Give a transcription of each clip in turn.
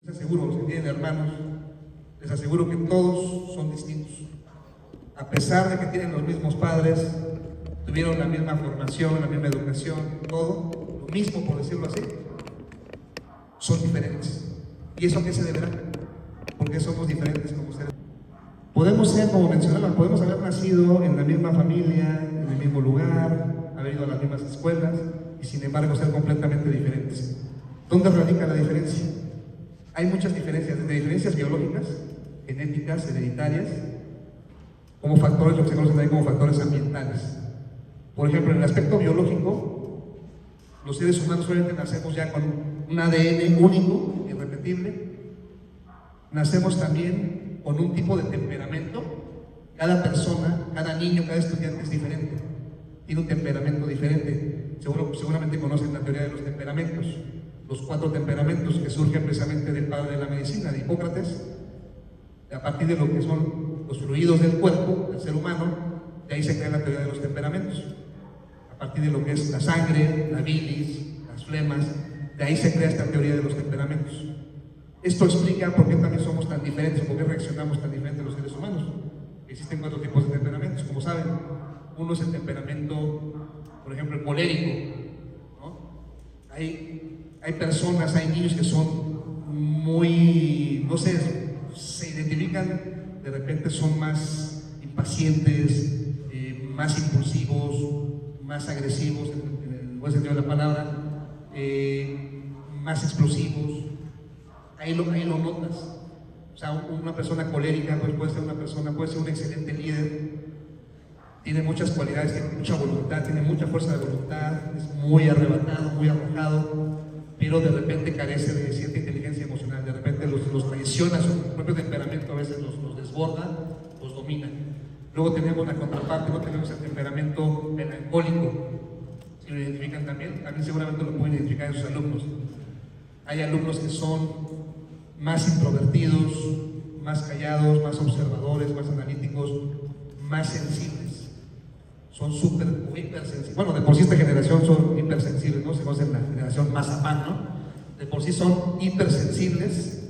Les aseguro, los que tienen hermanos, les aseguro que todos son distintos. A pesar de que tienen los mismos padres, tuvieron la misma formación, la misma educación, todo, lo mismo por decirlo así, son diferentes. ¿Y eso a qué se deberá? Porque somos diferentes como ustedes. Podemos ser, como mencionaban, podemos haber nacido en la misma familia, en el mismo lugar, haber ido a las mismas escuelas y sin embargo ser completamente diferentes. ¿Dónde radica la diferencia? Hay muchas diferencias, desde diferencias biológicas, genéticas, hereditarias, como factores, lo que se conocen también como factores ambientales. Por ejemplo, en el aspecto biológico, los seres humanos solamente nacemos ya con un ADN único, irrepetible. Nacemos también con un tipo de temperamento. Cada persona, cada niño, cada estudiante es diferente. Tiene un temperamento diferente. Seguramente conocen la teoría de los temperamentos. Los 4 temperamentos que surgen precisamente del padre de la medicina, de Hipócrates, a partir de lo que son los fluidos del cuerpo, del ser humano, de ahí se crea la teoría de los temperamentos. A partir de lo que es la sangre, la bilis, las flemas, de ahí se crea esta teoría de los temperamentos. Esto explica por qué también somos tan diferentes, por qué reaccionamos tan diferentes los seres humanos. Existen 4 tipos de temperamentos, como saben. Uno es el temperamento, por ejemplo, el colérico, ¿no? Hay personas, hay niños que son muy, no sé, se identifican, de repente son más impacientes, más impulsivos, más agresivos, en el buen sentido de la palabra, más explosivos. Ahí lo notas. O sea, una persona colérica pues puede ser un excelente líder, tiene muchas cualidades, tiene mucha voluntad, tiene mucha fuerza de voluntad, es muy arrebatado, muy arrojado, pero de repente carece de cierta inteligencia emocional, de repente los traiciona, su propio temperamento a veces los desborda, los domina. Luego tenemos la contraparte, no tenemos el temperamento melancólico. Si lo identifican también seguramente lo pueden identificar en sus alumnos. Hay alumnos que son más introvertidos, más callados, más observadores, más analíticos, más sensibles. Son súper o hipersensibles. Bueno, de por sí esta generación son hipersensibles, ¿no? Se conoce la generación Mazapán, ¿no? De por sí son hipersensibles.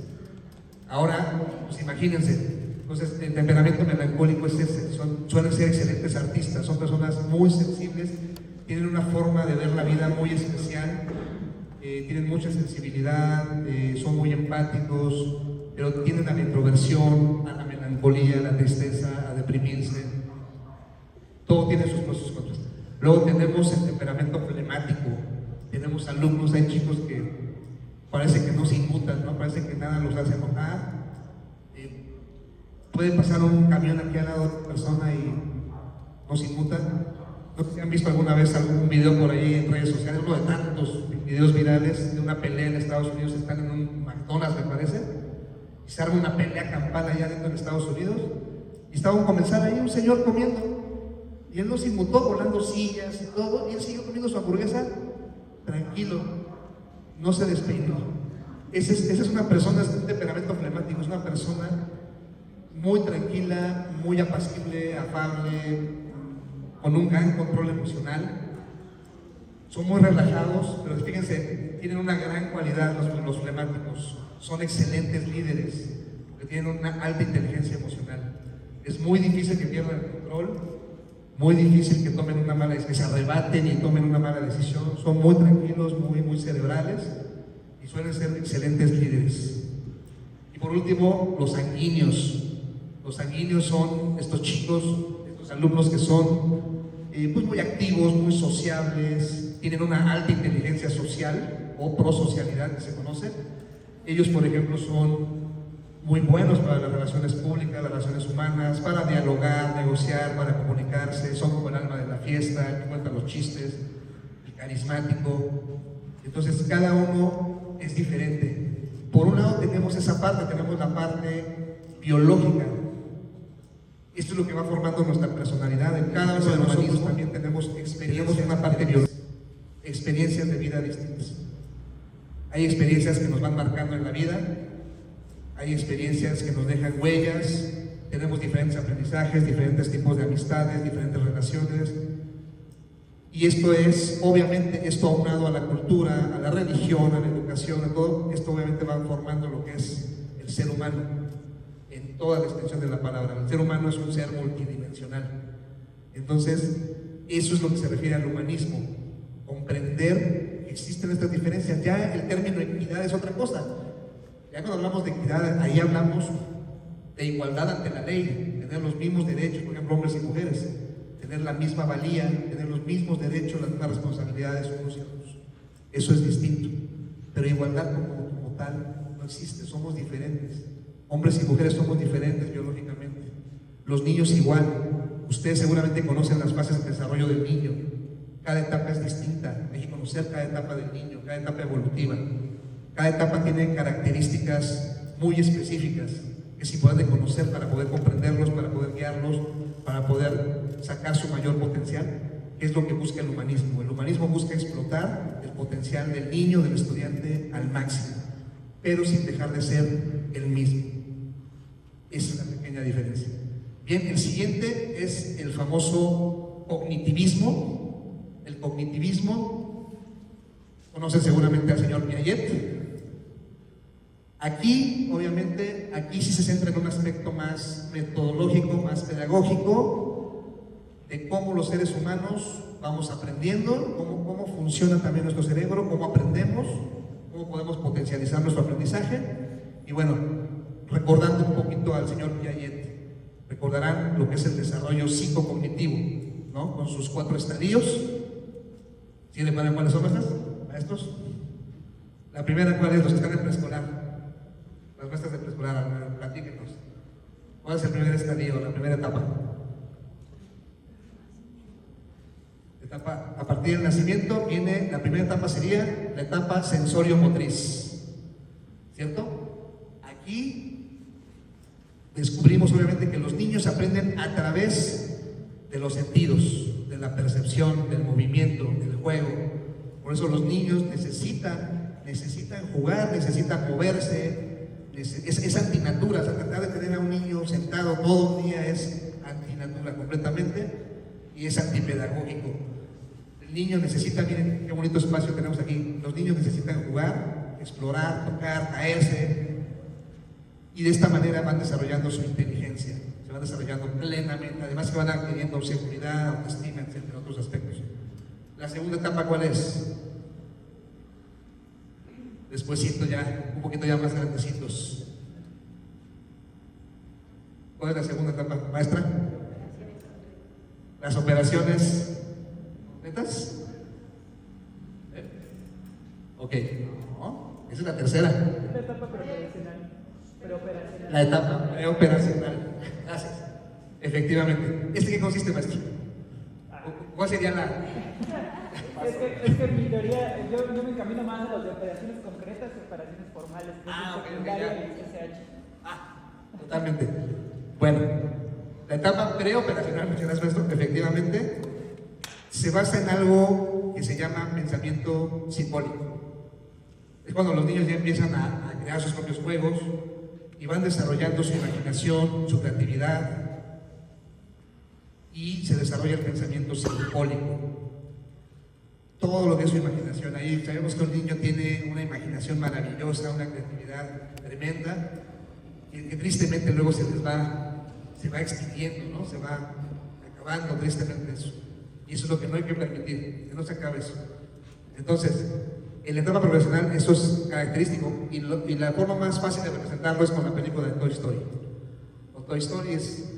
Ahora, pues imagínense. Entonces, el temperamento melancólico es ese. Suelen ser excelentes artistas, son personas muy sensibles, tienen una forma de ver la vida muy especial, tienen mucha sensibilidad, son muy empáticos, pero tienden a la introversión, a la melancolía, a la tristeza, a deprimirse. Todo tiene sus pros y sus contras. Luego tenemos el temperamento flemático. Tenemos alumnos, hay chicos que parece que no se inmutan, ¿no? Parece que nada los hace enojar. Puede pasar un camión aquí al lado de otra persona y no se inmutan. No sé si han visto alguna vez algún video por ahí en redes sociales, uno de tantos videos virales de una pelea en Estados Unidos. Están en un McDonald's, me parece, y se arma una pelea campal allá dentro de Estados Unidos. Y estaba un comensal ahí, un señor comiendo, y él no se inmutó, volando sillas y todo, y él siguió comiendo su hamburguesa tranquilo, no se despeinó. Esa es una persona, es un temperamento flemático, es una persona muy tranquila, muy apacible, afable, con un gran control emocional. Son muy relajados, pero fíjense, tienen una gran cualidad los flemáticos. Son excelentes líderes, porque tienen una alta inteligencia emocional. Es muy difícil que pierdan el control, muy difícil que tomen una mala decisión, que se arrebaten y tomen una mala decisión. Son muy tranquilos, muy cerebrales y suelen ser excelentes líderes. Y por último, los sanguíneos. Los sanguíneos son estos chicos, estos alumnos que son pues muy activos, muy sociables, tienen una alta inteligencia social o prosocialidad que se conoce. Ellos, por ejemplo, son muy buenos para las relaciones públicas, las relaciones humanas, para dialogar, negociar, para comunicarse, son como el alma de la fiesta, que cuentan los chistes, el carismático. Entonces, cada uno es diferente. Por un lado tenemos esa parte, tenemos la parte biológica. Esto es lo que va formando nuestra personalidad. En cada uno de nosotros también tenemos una parte biológica, experiencias de vida distintas. Hay experiencias que nos van marcando en la vida, hay experiencias que nos dejan huellas, tenemos diferentes aprendizajes, diferentes tipos de amistades, diferentes relaciones. Y esto es, obviamente, esto aunado a la cultura, a la religión, a la educación, a todo, esto obviamente va formando lo que es el ser humano, en toda la extensión de la palabra. El ser humano es un ser multidimensional. Entonces, eso es lo que se refiere al humanismo, comprender que existen estas diferencias. Ya el término equidad es otra cosa. Ya cuando hablamos de equidad, ahí hablamos de igualdad ante la ley, tener los mismos derechos, por ejemplo, hombres y mujeres, tener la misma valía, tener los mismos derechos, las mismas responsabilidades unos y otros. Eso es distinto. Pero igualdad como tal no existe, somos diferentes. Hombres y mujeres somos diferentes biológicamente. Los niños igual. Ustedes seguramente conocen las fases de desarrollo del niño. Cada etapa es distinta. Hay que conocer cada etapa del niño, cada etapa evolutiva. Cada etapa tiene características muy específicas que es importante conocer para poder comprenderlos, para poder guiarlos, para poder sacar su mayor potencial, que es lo que busca el humanismo. El humanismo busca explotar el potencial del niño, del estudiante al máximo, pero sin dejar de ser el mismo. Esa es la pequeña diferencia. Bien, el siguiente es el famoso cognitivismo. El cognitivismo, conocen seguramente al señor Piaget. Aquí, obviamente, aquí sí se centra en un aspecto más metodológico, más pedagógico, de cómo los seres humanos vamos aprendiendo, cómo funciona también nuestro cerebro, cómo aprendemos, cómo podemos potencializar nuestro aprendizaje. Y bueno, recordando un poquito al señor Piaget, recordarán lo que es el desarrollo psicocognitivo, ¿no? Con sus 4 estadios. ¿Sí le paran cuáles son estas, maestros? La primera, ¿cuál es? Los que están en preescolar. Las maestras de preescolar, platíquenos. ¿Cuál es el primer estadio, la primera etapa? A partir del nacimiento viene, la primera etapa sería la etapa sensorio-motriz, ¿cierto? Aquí descubrimos obviamente que los niños aprenden a través de los sentidos, de la percepción, del movimiento, del juego. Por eso los niños necesitan jugar, necesitan moverse. Es antinatura. O sea, tratar de tener a un niño sentado todo el día es antinatura completamente y es antipedagógico. El niño necesita, miren qué bonito espacio tenemos aquí, los niños necesitan jugar, explorar, tocar, caerse, y de esta manera van desarrollando su inteligencia, se van desarrollando plenamente, además que van adquiriendo seguridad, autoestima, entre otros aspectos. La segunda etapa, ¿cuál es? Despuésito ya, un poquito ya más grandecitos. ¿Cuál es la segunda etapa, maestra? Las operaciones. ¿Netas? Ok, no, esa es la tercera. La etapa preoperacional. La etapa preoperacional. Gracias. Efectivamente. ¿Este qué consiste, maestro? ¿Cuál sería la...? Es que en mi teoría, yo me encamino más a las de operaciones concretas que operaciones formales. Totalmente. Bueno, la etapa preoperacional, muchas gracias, maestro, efectivamente se basa en algo que se llama pensamiento simbólico. Es cuando los niños ya empiezan a crear sus propios juegos y van desarrollando su imaginación, su creatividad, y se desarrolla el pensamiento simbólico. Todo lo que es su imaginación. Ahí sabemos que un niño tiene una imaginación maravillosa, una creatividad tremenda, que tristemente luego se va extinguiendo, ¿no? Se va acabando tristemente eso. Y eso es lo que no hay que permitir, que no se acabe eso. Entonces, en la etapa profesional eso es característico, y la forma más fácil de representarlo es con la película de Toy Story. Toy Story es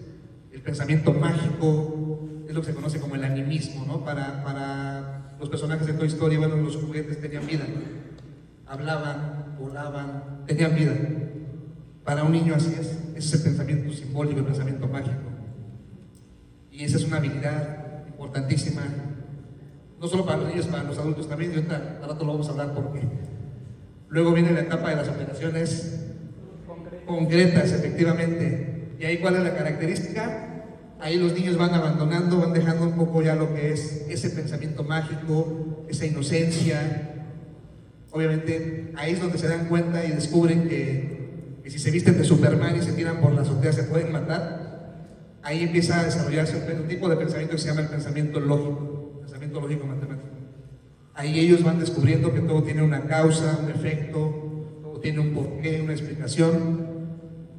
el pensamiento mágico, es lo que se conoce como el animismo, ¿no? Para los personajes de Toy Story, bueno, los juguetes tenían vida, hablaban, volaban, tenían vida. Para un niño así es, ese es el pensamiento simbólico, el pensamiento mágico. Y esa es una habilidad importantísima, no solo para los niños, para los adultos también, y ahorita al rato lo vamos a hablar porque luego viene la etapa de las operaciones concretas, efectivamente. Y ahí, ¿cuál es la característica? Ahí los niños van abandonando, van dejando un poco ya lo que es ese pensamiento mágico, esa inocencia. Obviamente ahí es donde se dan cuenta y descubren que si se visten de Superman y se tiran por la azotea se pueden matar. Ahí empieza a desarrollarse un tipo de pensamiento que se llama el pensamiento lógico. pensamiento lógico matemático. Ahí ellos van descubriendo que todo tiene una causa, un efecto, todo tiene un porqué, una explicación,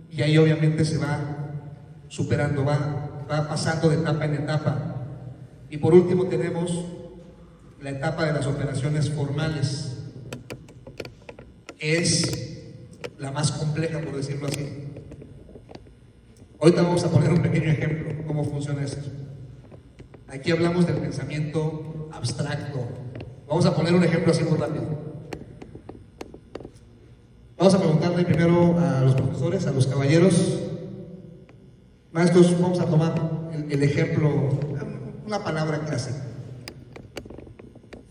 y ahí obviamente se va superando, va pasando de etapa en etapa. Y por último tenemos la etapa de las operaciones formales, que es la más compleja, por decirlo así. Ahorita vamos a poner un pequeño ejemplo de cómo funciona esto. Aquí hablamos del pensamiento abstracto. Vamos a poner un ejemplo así muy rápido. Vamos a preguntarle primero a los profesores, a los caballeros. Maestros, vamos a tomar el ejemplo, una palabra clásica.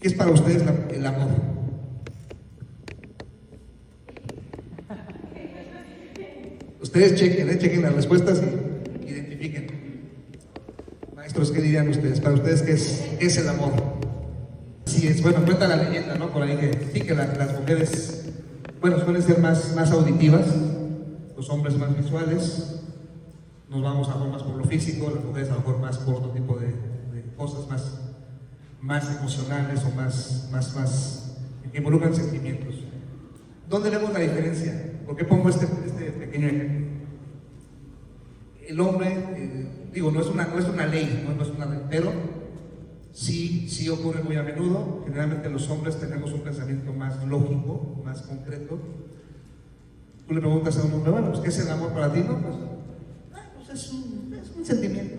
¿Qué es para ustedes el amor? Ustedes chequen las respuestas y identifiquen. Maestros, ¿qué dirían ustedes? Para ustedes, ¿qué es el amor? Sí, es, bueno, cuenta la leyenda, ¿no? Por ahí que sí, que las mujeres, bueno, suelen ser más auditivas, los hombres más visuales, nos vamos a lo mejor más por lo físico, las mujeres a lo mejor más por otro tipo de cosas más emocionales o más que involucran sentimientos. ¿Dónde vemos la diferencia? ¿Por qué pongo este pequeño ejemplo? El hombre, digo, no es una ley, no es una ley, pero sí ocurre muy a menudo. Generalmente los hombres tenemos un pensamiento más lógico, más concreto. Tú le preguntas a un hombre, bueno, pues, ¿qué es el amor para ti? No, pues es un sentimiento.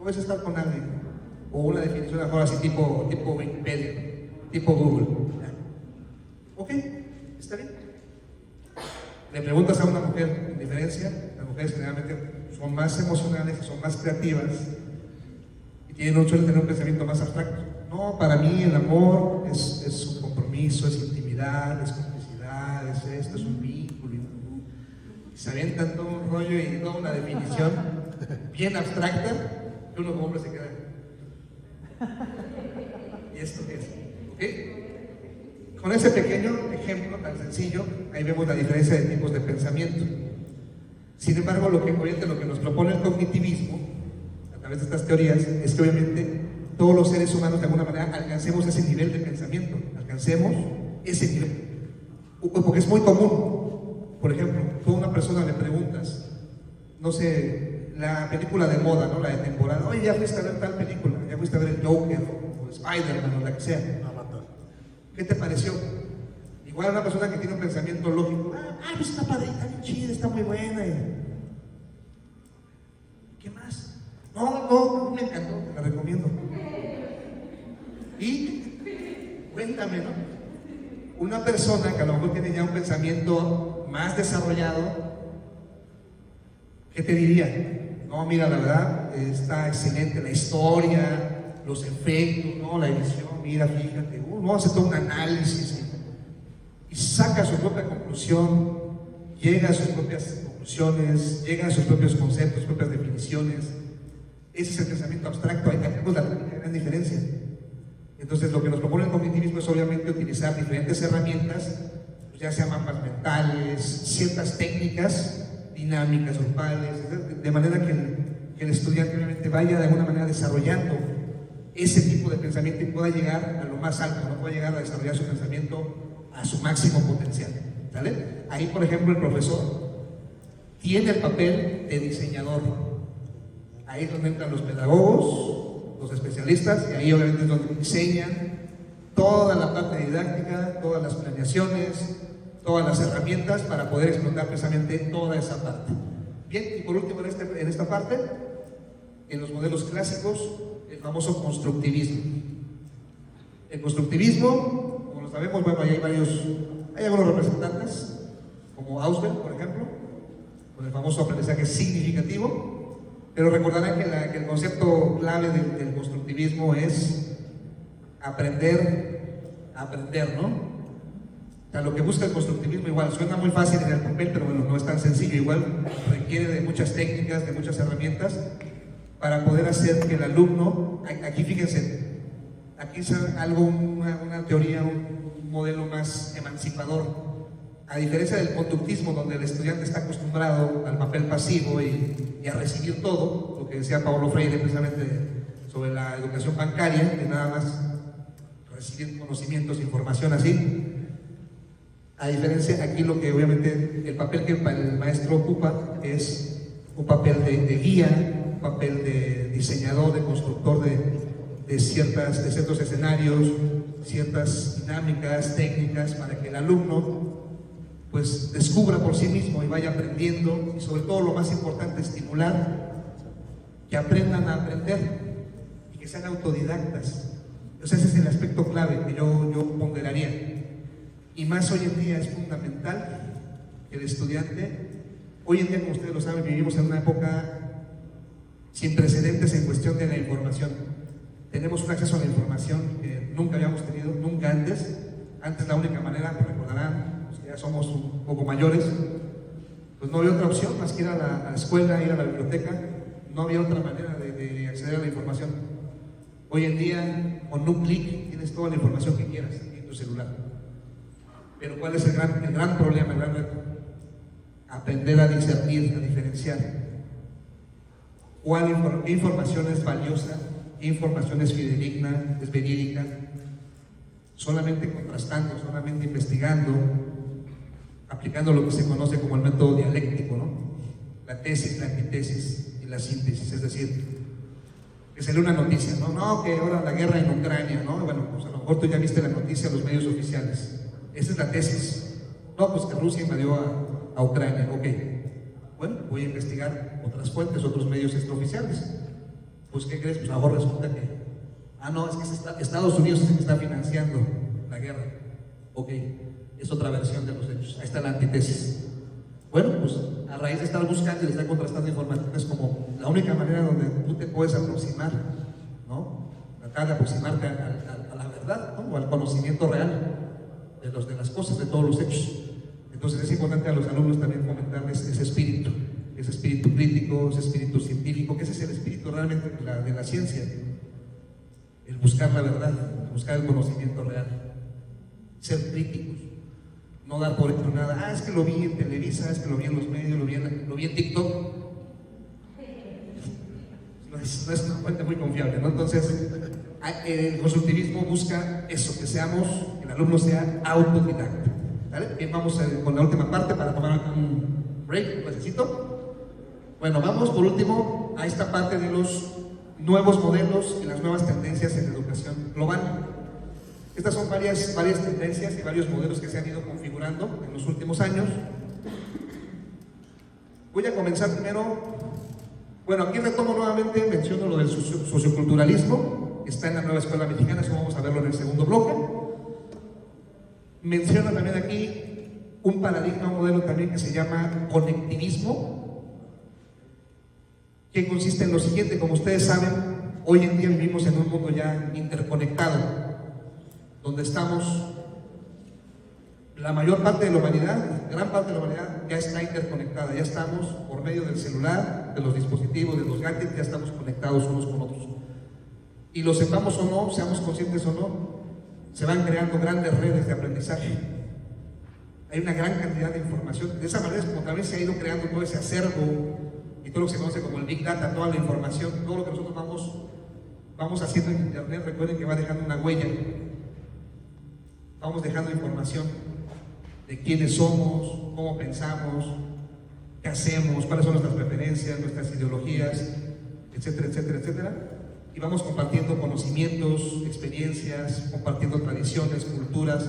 O es estar con alguien. O una definición mejor así tipo Wikipedia, tipo Google. Ok, está bien. Le preguntas a una mujer, en diferencia, las mujeres generalmente son más emocionales, son más creativas y suelen tener un pensamiento más abstracto. No, para mí el amor es un compromiso, es intimidad, es complicidad, es esto, es un vínculo. Y se avientan todo un rollo y toda una definición bien abstracta que uno como hombre se queda. ¿Y esto qué es? ¿Ok? Con ese pequeño ejemplo tan sencillo, ahí vemos la diferencia de tipos de pensamiento. Sin embargo, lo que nos propone el cognitivismo, a través de estas teorías, es que obviamente todos los seres humanos de alguna manera alcancemos ese nivel de pensamiento, alcancemos ese nivel. Porque es muy común. Por ejemplo, tú a una persona le preguntas, no sé, la película de moda, ¿no? La de temporada, oye, ya fuiste a ver tal película, ya fuiste a ver el Joker, o Spider-Man, o la que sea. ¿Qué te pareció? Igual una persona que tiene un pensamiento lógico, pues está padre, está bien chida, está muy buena. ¿Qué más? No, me encantó, te la recomiendo. Y cuéntame, ¿no? Una persona que a lo mejor tiene ya un pensamiento más desarrollado, ¿qué te diría? No, mira, la verdad, está excelente la historia, los efectos, ¿no? La edición, mira, fíjate, hace todo un análisis y saca su propia conclusión, llega a sus propias conclusiones, llega a sus propios conceptos, sus propias definiciones. Ese es el pensamiento abstracto, ahí tenemos la gran diferencia. Entonces, lo que nos propone el cognitivismo es obviamente utilizar diferentes herramientas, pues ya sean mapas mentales, ciertas técnicas dinámicas, grupales, de manera que el estudiante obviamente vaya de alguna manera desarrollando ese tipo de pensamiento y pueda llegar a lo más alto, no pueda llegar a desarrollar su pensamiento a su máximo potencial, ¿vale? Ahí, por ejemplo, el profesor tiene el papel de diseñador. Ahí es donde entran los pedagogos, los especialistas, y ahí obviamente es donde diseñan toda la parte didáctica, todas las planeaciones, todas las herramientas para poder explotar precisamente toda esa parte. Bien, y por último en esta parte, en los modelos clásicos, el famoso constructivismo. El constructivismo, como lo sabemos, bueno, hay algunos representantes, como Ausubel, por ejemplo, con el famoso aprendizaje significativo, pero recordarán que el concepto clave del constructivismo es aprender, ¿no? O sea, lo que busca el constructivismo igual suena muy fácil en el papel, pero bueno, no es tan sencillo, igual requiere de muchas técnicas, de muchas herramientas, para poder hacer que el alumno, aquí fíjense, aquí es una teoría, un modelo más emancipador. A diferencia del conductismo, donde el estudiante está acostumbrado al papel pasivo y a recibir todo, lo que decía Paulo Freire precisamente sobre la educación bancaria, que nada más recibir conocimientos, información así. A diferencia, aquí lo que obviamente el papel que el maestro ocupa es un papel de guía, un papel de diseñador, de constructor de ciertos escenarios, ciertas dinámicas, técnicas, para que el alumno pues descubra por sí mismo y vaya aprendiendo, y sobre todo lo más importante, estimular que aprendan a aprender y que sean autodidactas. O sea, ese es el aspecto clave que yo ponderaría. Y más hoy en día es fundamental que el estudiante, hoy en día, como ustedes lo saben, vivimos en una época sin precedentes en cuestión de la información. Tenemos un acceso a la información que nunca habíamos tenido, nunca antes. Antes la única manera, pues recordarán, los que ya somos un poco mayores, pues no había otra opción más que ir a la escuela, ir a la biblioteca. No había otra manera de acceder a la información. Hoy en día, con un clic, tienes toda la información que quieras en tu celular. Pero ¿cuál es el gran problema, el gran reto? Aprender a discernir, a diferenciar qué información es valiosa, qué información es fidedigna, es verídica, solamente contrastando, solamente investigando, aplicando lo que se conoce como el método dialéctico, ¿no? La tesis, la antitesis y la síntesis, es decir, que se lee una noticia, no, que ahora la guerra en Ucrania, ¿no? Bueno, pues a lo mejor tú ya viste la noticia en los medios oficiales. Esa es la tesis. No, pues que Rusia invadió a Ucrania. Ok. Bueno, voy a investigar otras fuentes, otros medios extraoficiales. Pues, ¿qué crees? Pues a lo mejor resulta que... no, es que Estados Unidos es el que está financiando la guerra. Ok. Es otra versión de los hechos. Ahí está la antitesis. Bueno, pues a raíz de estar buscando y de estar contrastando información, es como la única manera donde tú te puedes aproximar, ¿no? Tratar de aproximarte a la verdad, ¿no? O al conocimiento real de las cosas, de todos los hechos. Entonces es importante a los alumnos también fomentarles ese espíritu crítico, ese espíritu científico, que ese es el espíritu realmente de la ciencia, el buscar la verdad, el buscar el conocimiento real, ser críticos, no dar por hecho nada. Es que lo vi en Televisa, es que lo vi en los medios, lo vi en TikTok. No es una fuente muy confiable, ¿no? Entonces, el constructivismo busca eso, que el alumno sea autodidacta. ¿Vale? Bien, vamos con la última parte para tomar un break, un necesito. Bueno, vamos por último a esta parte de los nuevos modelos y las nuevas tendencias en la educación global. Estas son varias tendencias y varios modelos que se han ido configurando en los últimos años. Voy a comenzar primero. Bueno, aquí retomo nuevamente, menciono lo del socioculturalismo, está en la nueva escuela mexicana, eso vamos a verlo en el segundo bloque. Menciono también aquí un paradigma, un modelo también que se llama conectivismo, que consiste en lo siguiente. Como ustedes saben, hoy en día vivimos en un mundo ya interconectado, donde estamos, la mayor parte de la humanidad, gran parte de la humanidad ya está interconectada, ya estamos por medio del celular, de los dispositivos, de los gadgets, ya estamos conectados unos con otros. Y lo sepamos o no, seamos conscientes o no, se van creando grandes redes de aprendizaje. Hay una gran cantidad de información. De esa manera es como también se ha ido creando todo ese acervo y todo lo que se conoce como el Big Data, toda la información, todo lo que nosotros vamos haciendo en Internet. Recuerden que va dejando una huella. Vamos dejando información de quiénes somos, cómo pensamos, qué hacemos, cuáles son nuestras preferencias, nuestras ideologías, etcétera, etcétera, etcétera. Y vamos compartiendo conocimientos, experiencias, compartiendo tradiciones, culturas,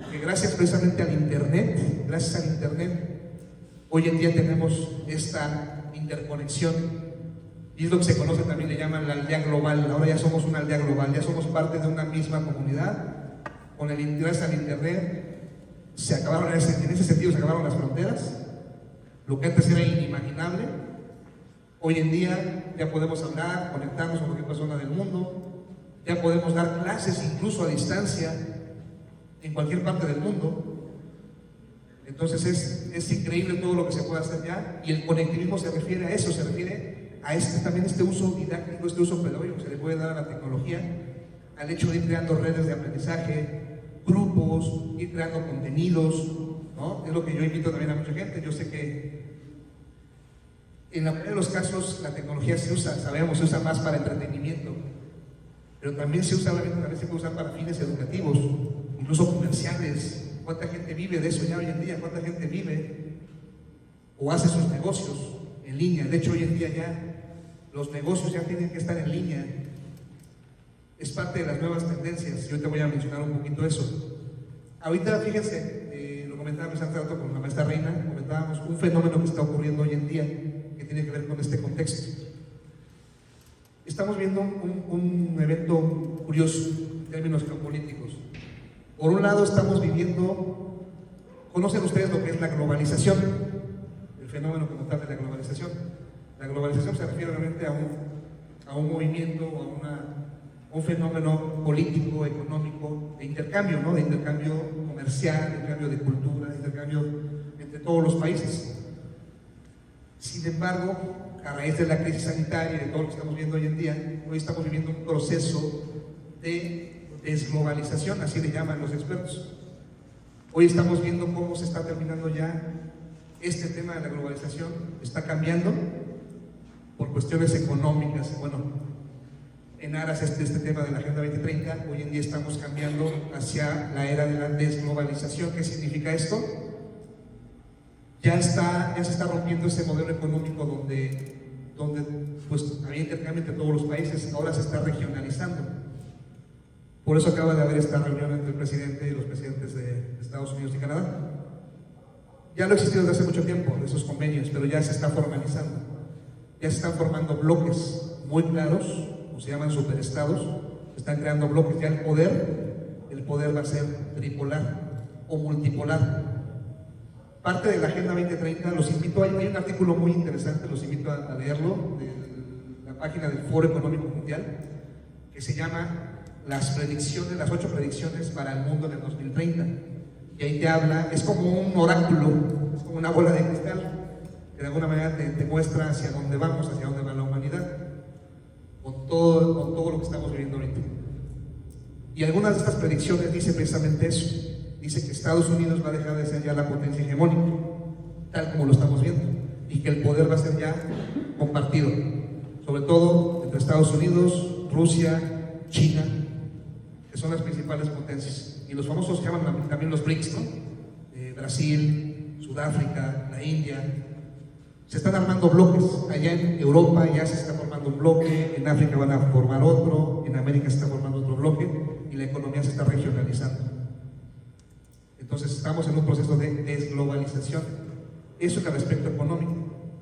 que gracias precisamente al Internet, hoy en día tenemos esta interconexión, y es lo que se conoce, también le llaman la aldea global. Ahora ya somos una aldea global, ya somos parte de una misma comunidad. Gracias al Internet, en ese sentido se acabaron las fronteras. Lo que antes era inimaginable, hoy en día ya podemos hablar, conectarnos con cualquier persona del mundo, ya podemos dar clases incluso a distancia en cualquier parte del mundo. Entonces es increíble todo lo que se puede hacer ya, y el conectivismo se refiere a eso, se refiere a también este uso didáctico, este uso pedagógico que se le puede dar a la tecnología, al hecho de ir creando redes de aprendizaje, grupos, ir creando contenidos, ¿no? Es lo que yo invito también a mucha gente. Yo sé que En la mayoría de los casos la tecnología se usa, sabemos, se usa más para entretenimiento, pero también se usa, obviamente, también se puede usar para fines educativos, incluso comerciales. ¿Cuánta gente vive de eso ya hoy en día? ¿Cuánta gente vive o hace sus negocios en línea? De hecho, hoy en día ya los negocios ya tienen que estar en línea. Es parte de las nuevas tendencias. Yo te voy a mencionar un poquito eso. Ahorita, fíjense, lo comentábamos hace rato con la maestra Reina, comentábamos un fenómeno que está ocurriendo hoy en día que tiene que ver con este contexto. Estamos viendo un evento curioso en términos geopolíticos. Por un lado estamos viviendo, ¿conocen ustedes lo que es la globalización? El fenómeno como tal de la globalización. La globalización se refiere realmente a un movimiento, a un fenómeno político, económico, de intercambio, ¿no? De intercambio comercial, de intercambio de cultura, de intercambio entre todos los países. Sin embargo, a raíz de la crisis sanitaria y de todo lo que estamos viendo hoy en día, hoy estamos viviendo un proceso de desglobalización, así le llaman los expertos. Hoy estamos viendo cómo se está terminando ya este tema de la globalización, está cambiando por cuestiones económicas. Bueno, en aras este tema de la Agenda 2030, hoy en día estamos cambiando hacia la era de la desglobalización. ¿Qué significa esto? Ya se está rompiendo ese modelo económico donde pues había intercambio entre todos los países, ahora se está regionalizando. Por eso acaba de haber esta reunión entre el presidente y los presidentes de Estados Unidos y Canadá. Ya lo ha existido desde hace mucho tiempo, esos convenios, pero ya se está formalizando. Ya se están formando bloques muy claros, o se llaman superestados, se están creando bloques. Ya el poder va a ser tripolar o multipolar. Parte de la Agenda 2030, los invito, hay un artículo muy interesante, los invito a leerlo, de la página del Foro Económico Mundial, que se llama las 8 predicciones para el mundo en el 2030. Y ahí te habla, es como un oráculo, es como una bola de cristal, que de alguna manera te muestra hacia dónde vamos, hacia dónde va la humanidad, con todo lo que estamos viviendo ahorita. Y algunas de estas predicciones dicen precisamente eso. Dice que Estados Unidos va a dejar de ser ya la potencia hegemónica, tal como lo estamos viendo, y que el poder va a ser ya compartido, sobre todo entre Estados Unidos, Rusia, China, que son las principales potencias. Y los famosos se llaman también los BRICS, ¿no? Brasil, Sudáfrica, la India. Se están armando bloques. Allá en Europa ya se está formando un bloque, en África van a formar otro, en América se está formando otro bloque, y la economía se está regionalizando. Entonces estamos en un proceso de desglobalización. Eso en el aspecto económico,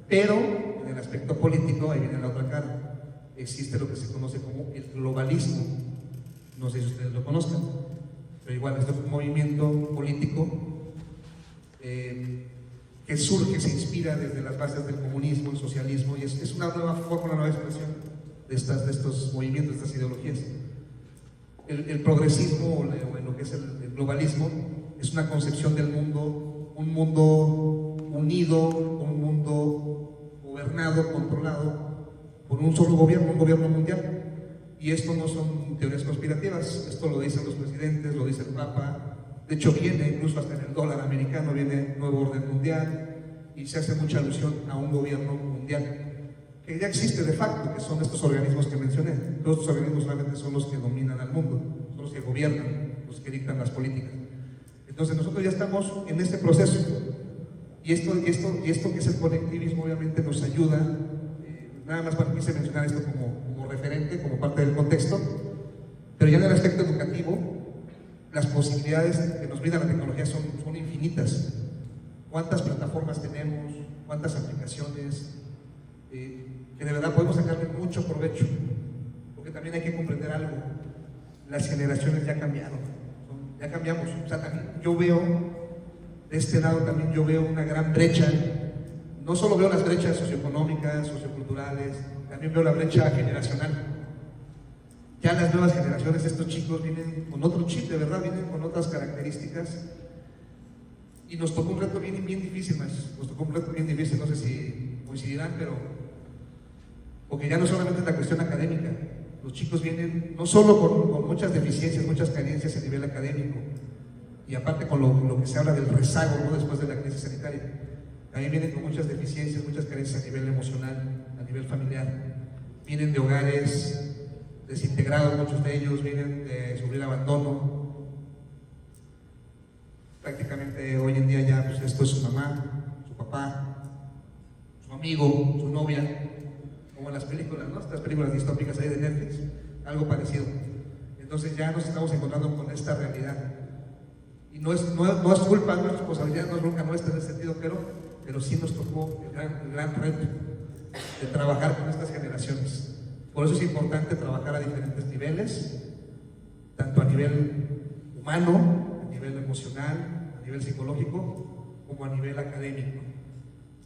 pero en el aspecto político, ahí viene la otra cara. Existe lo que se conoce como el globalismo. No sé si ustedes lo conozcan, pero igual esto es un movimiento político que surge, se inspira desde las bases del comunismo, el socialismo, y es una nueva forma, una nueva expresión de estos movimientos, de estas ideologías. El progresismo, o lo que es el globalismo, es una concepción del mundo, un mundo unido, un mundo gobernado, controlado por un solo gobierno, un gobierno mundial. Y esto no son teorías conspirativas, esto lo dicen los presidentes, lo dice el Papa. De hecho viene incluso hasta en el dólar americano, viene nuevo orden mundial, y se hace mucha alusión a un gobierno mundial que ya existe de facto, que son estos organismos que mencioné. Todos estos organismos solamente son los que dominan al mundo, son los que gobiernan, los que dictan las políticas. Entonces nosotros ya estamos en este proceso, y esto que es el colectivismo obviamente nos ayuda, nada más para quise mencionar esto como referente, como parte del contexto, pero ya en el aspecto educativo, las posibilidades que nos brinda la tecnología son infinitas. ¿Cuántas plataformas tenemos? ¿Cuántas aplicaciones? Que de verdad podemos sacarle mucho provecho, porque también hay que comprender algo, las generaciones ya cambiaron, ya cambiamos. O sea, también yo veo, de este lado también yo veo una gran brecha. No solo veo las brechas socioeconómicas, socioculturales, también veo la brecha generacional. Ya las nuevas generaciones, estos chicos vienen con otro chip, de verdad, vienen con otras características. Y nos tocó un reto bien difícil, nos tocó un reto bien difícil, no sé si coincidirán, pero porque ya no solamente es la cuestión académica, los chicos vienen no solo con muchas deficiencias, muchas carencias a nivel académico, y aparte con lo que se habla del rezago, ¿no? Después de la crisis sanitaria, también vienen con muchas deficiencias, muchas carencias a nivel emocional, a nivel familiar. Vienen de hogares desintegrados, muchos de ellos vienen de sufrir abandono. Prácticamente hoy en día ya pues, esto es su mamá, su papá, su amigo, su novia, como en las películas, ¿no? Estas películas distópicas ahí de Netflix, algo parecido. Entonces ya nos estamos encontrando con esta realidad. Y no es culpa, no es responsabilidad, no es bronca nuestra en ese sentido, pero sí nos tocó el gran reto de trabajar con estas generaciones. Por eso es importante trabajar a diferentes niveles, tanto a nivel humano, a nivel emocional, a nivel psicológico, como a nivel académico.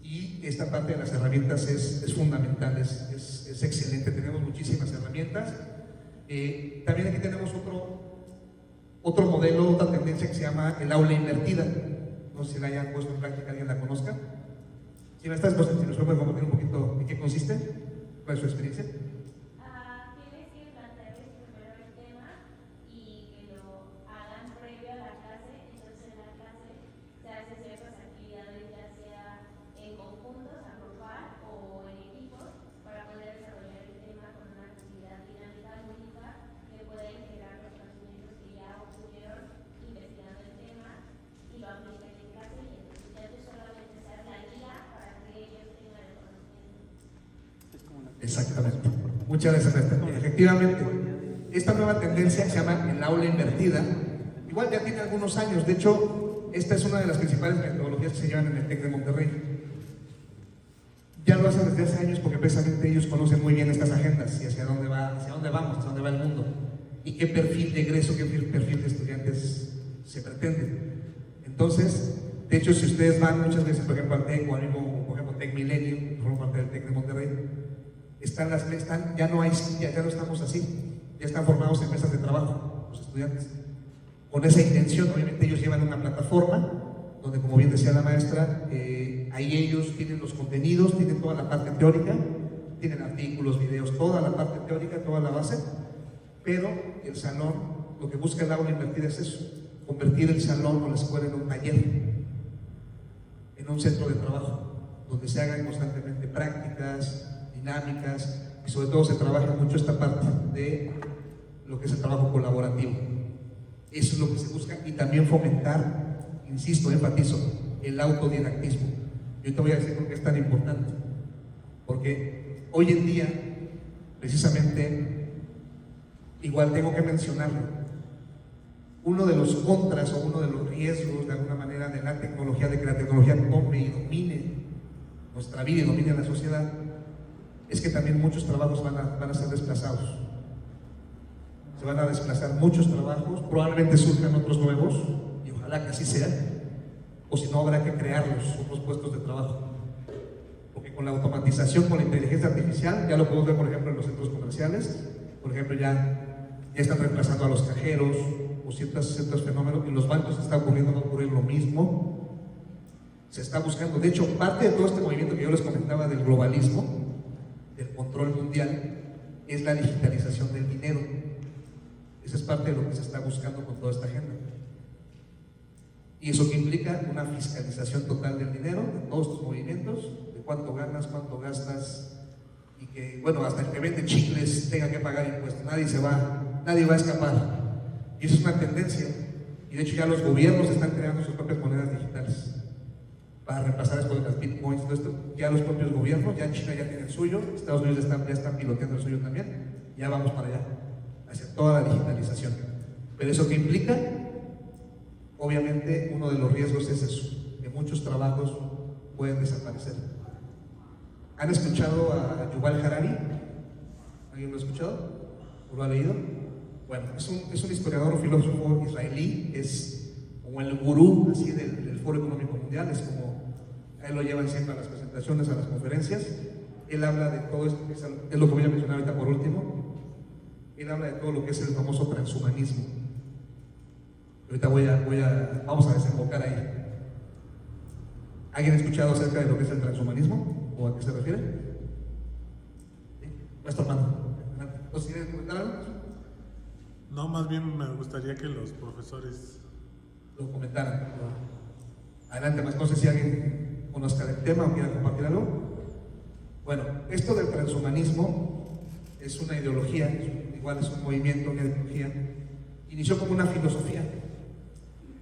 Y esta parte de las herramientas es fundamental, es excelente. Tenemos muchísimas herramientas. También aquí tenemos otro modelo, otra tendencia que se llama el aula invertida. No sé si la hayan puesto en práctica, alguien la conozca. Si nos puede compartir un poquito en qué consiste, cuál es su experiencia. Tienes que plantearles primero el tema y que lo hagan previo a la clase. Entonces en la clase se hacen ciertas actividades, ya sea en conjuntos, a grupal o en equipos, para poder desarrollar el tema con una actividad dinámica, lúdica, que pueda integrar los conocimientos que ya obtuvieron investigando el tema y lo apliquen en clase, y entonces ya tú solamente seas la guía para que ellos tengan el conocimiento. Exactamente. Muchas gracias, Ernesto. Efectivamente, esta nueva tendencia se llama el aula invertida. Igual ya tiene algunos años. De hecho, esta es una de las principales metodologías que se llevan en el TEC de Monterrey. Ya lo hacen desde hace años porque precisamente ellos conocen muy bien estas agendas y hacia dónde vamos, hacia dónde va el mundo y qué perfil de egreso, qué perfil de estudiantes se pretende. Entonces, de hecho, si ustedes van muchas veces, por ejemplo, al TEC o al mismo, por ejemplo, TEC Milenio, que forma parte del TEC de Monterrey, ya no estamos así, ya están formados en mesas de trabajo los estudiantes. Con esa intención, obviamente ellos llevan una plataforma donde, como bien decía la maestra, ahí ellos tienen los contenidos, tienen toda la parte teórica, tienen artículos, videos, toda la parte teórica, toda la base, pero el salón, lo que busca el aula invertida es eso, convertir el salón o la escuela en un taller, en un centro de trabajo, donde se hagan constantemente prácticas, dinámicas, y sobre todo se trabaja mucho esta parte de lo que es el trabajo colaborativo. Eso es lo que se busca, y también fomentar, insisto, enfatizo, el autodidactismo. Yo te voy a decir por qué es tan importante, porque hoy en día, precisamente, igual tengo que mencionarlo, uno de los contras o uno de los riesgos de alguna manera de la tecnología, de que la tecnología tome y domine nuestra vida y domine la sociedad, es que también muchos trabajos van a ser desplazados. Se van a desplazar muchos trabajos, probablemente surjan otros nuevos, y ojalá que así sea, o si no habrá que crearlos, otros puestos de trabajo. Porque con la automatización, con la inteligencia artificial, ya lo podemos ver por ejemplo en los centros comerciales, por ejemplo ya están reemplazando a los cajeros, o ciertos fenómenos, y en los bancos está ocurriendo, va a ocurrir lo mismo. Se está buscando, de hecho, parte de todo este movimiento que yo les comentaba del globalismo, del control mundial, es la digitalización del dinero. Esa es parte de lo que se está buscando con toda esta agenda. Y eso que implica una fiscalización total del dinero, de todos tus movimientos, de cuánto ganas, cuánto gastas, y que, bueno, hasta el que vende chicles tenga que pagar impuestos. Nadie va a escapar. Y eso es una tendencia. Y de hecho ya los gobiernos están creando sus propias monedas digitales para reemplazar después de las bitcoins, todo esto. Ya los propios gobiernos, ya China ya tiene el suyo, Estados Unidos ya están piloteando el suyo también. Ya vamos para allá, hacia toda la digitalización. Pero eso que implica, obviamente, uno de los riesgos es eso, que muchos trabajos pueden desaparecer. ¿Han escuchado a Yuval Harari? ¿Alguien lo ha escuchado? ¿O lo ha leído? Bueno, es un historiador, un filósofo israelí, es como el gurú así del Foro Económico Mundial, es como, a él lo llevan siempre a las presentaciones, a las conferencias. Él habla de todo esto, es lo que voy a mencionar ahorita por último. Él habla de todo lo que es el famoso transhumanismo. Ahorita vamos a desembocar ahí. ¿Alguien ha escuchado acerca de lo que es el transhumanismo? ¿O a qué se refiere? ¿Sí? Nuestro hermano. ¿Entonces quieren comentar algo? No, más bien me gustaría que los profesores lo comentaran. Adelante, más no sé si alguien conozca del tema o quiera compartir algo. Bueno, esto del transhumanismo es una ideología, igual es un movimiento, una ideología. Inició como una filosofía,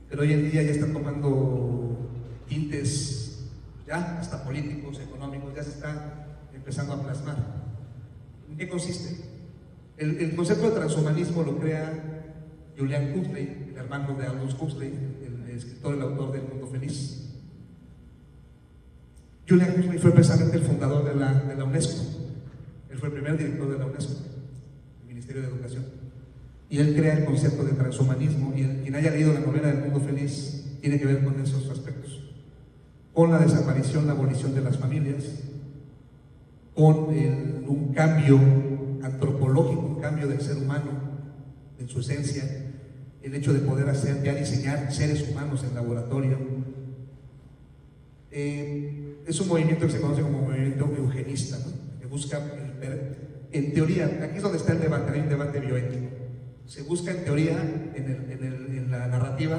pero hoy en día ya está tomando tintes ya hasta políticos, económicos, ya se está empezando a plasmar. ¿En qué consiste? El concepto de transhumanismo lo crea Julian Huxley, el hermano de Aldous Huxley, el escritor, el autor del Mundo Feliz. Julian Huxley fue precisamente el fundador de la UNESCO. Él fue el primer director de la UNESCO, el Ministerio de Educación. Y él crea el concepto de transhumanismo, y quien haya leído la novela del Mundo Feliz tiene que ver con esos aspectos. Con la desaparición, la abolición de las familias, con un cambio antropológico, un cambio del ser humano en su esencia, el hecho de poder ya diseñar seres humanos en laboratorio. Es un movimiento que se conoce como movimiento eugenista, ¿no? Que busca, en teoría, aquí es donde está el debate, hay un debate bioético. Se busca en teoría, en la narrativa,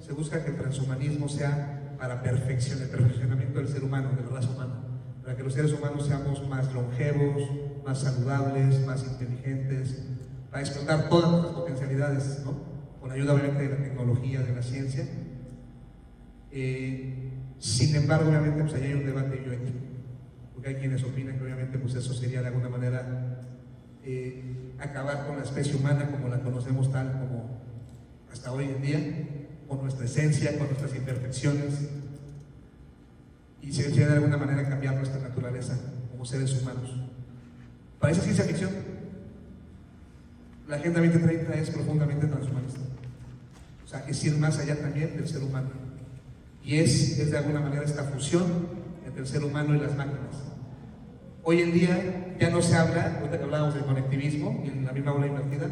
se busca que el transhumanismo sea para el perfeccionamiento del ser humano, de la raza humana, para que los seres humanos seamos más longevos, más saludables, más inteligentes, para explotar todas nuestras potencialidades, ¿no? Con ayuda obviamente de la tecnología, de la ciencia. Sin embargo, obviamente, pues allá hay un debate bioético, porque hay quienes opinan que obviamente pues eso sería de alguna manera acabar con la especie humana como la conocemos tal como hasta hoy en día, con nuestra esencia, con nuestras imperfecciones, y sería de alguna manera cambiar nuestra naturaleza como seres humanos. Para esa ciencia ficción, la Agenda 2030 es profundamente transhumanista, o sea, es ir más allá también del ser humano, y es de alguna manera esta fusión entre el ser humano y las máquinas. Hoy en día ya no se habla, ahorita que hablábamos del conectivismo y en la misma aula invertida,